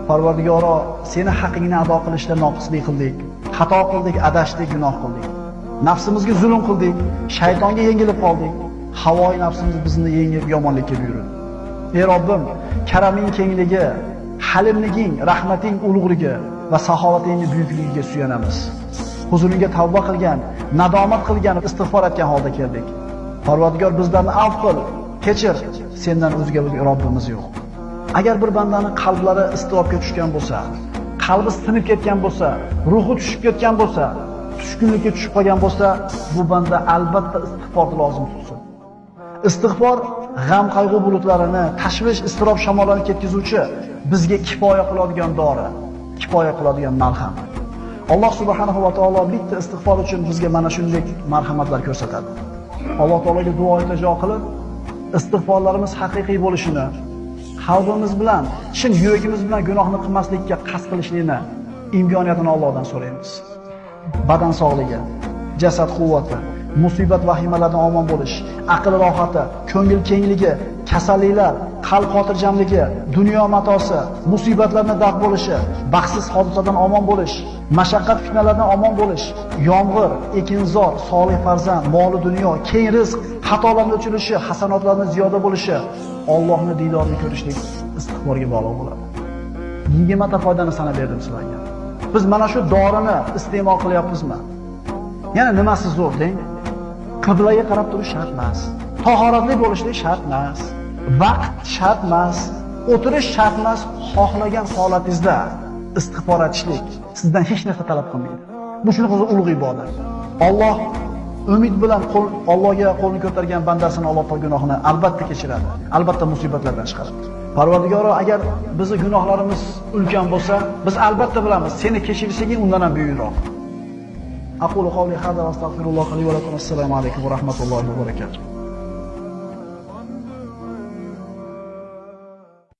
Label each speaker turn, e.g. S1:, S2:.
S1: Parvardigoro, seni haqqingni ado qilishda noqislik qildik, xato qildik, adashdik, gunoh qildik. Nafsimizga zulm qildik, shaytonga yengilib qoldik. Havoi nafsimiz bizni yengib yomonlikka buyurdi. Ey Robbim, karaming kengligi, halimliging, rahmating ulug'ligi va saxovatingning buyukligiga suyanamiz. Huzuringga tavba qilgan, nadomat qilgan, istig'for etgan holda keldik. Parvardigor, bizlarni afv qil, kechir. Sendan o'zga Robbimiz yo'q. Agar bir bandaning qalblari iztirobga tushgan bo'lsa, qalbi sinib ketgan bo'lsa, ruhi tushib ketgan bo'lsa, tushkunlikka tushib qolgan bo'lsa, bu banda albatta istig'for lozim tutsin. Istig'for g'am qayg'u bulutlarini, tashvish, iztirob shamollarini ketkizuvchi, bizga kifoya qiladigan dori, kifoya qiladigan malham. Alloh subhanahu va taolo bitta istig'for uchun bizga mana shunday marhamatlar ko'rsatadi. Alloh taologa duo iltijo qilib, istig'forlarimiz haqiqiy bo'lishini, qalbimiz bilan, chin yuragimiz bilan gunohni qilmaslikka qasd qilishlikni imkoniyatini Allohdan so'raymiz. Badan sog'ligi, jasad quvvati, musibat vahimalardan omon bo'lish, aql rohati, ko'ngil kengligi, kasalliklar, qalb xotirjamligi, dunyo matosi, musibatlardan daf bo'lishi, baxtsiz hodisadan omon bo'lish, mashaqqat fitnalardan omon bo'lish, yomg'ir, ekinzor, solih farzand, moli dunyo, keng rizq, xatolarning o'chirishi, hasanotlarning ziyoda bo'lishi, Allohning diydorini ko'rishlik istig'forga bog'liq bo'ladi. 20 ta foydani sanab berdim sizlarga. Biz mana shu dorini iste'mol qilyapmizmi? Yana nimasi zo'r deng? Qiblaga qarab turish shart emas. Tahoratli bo'lishlik shart emas. Vaqt shart emas. O'tirish shart emas. Xohlagan holatingizda istig'for etishlik sizdan hech narsa talab qilmaydi. Bu shunaqa ulug' ibodat. Alloh umid bilan Allohga qo'lni ko'targan bandasini Alloh taolo gunohini albatta kechiradi. Albatta musibatlardan chiqaradi. Parvardigoro, agar bizning gunohlarimiz ulkan bo'lsa, biz albatta bilamiz, seni kechirishing undan ham buyukroq. Aqulu qawli hada va astaghfirulloh li va lakum. Assalomu alaykum va rahmatullohi va barakatuh.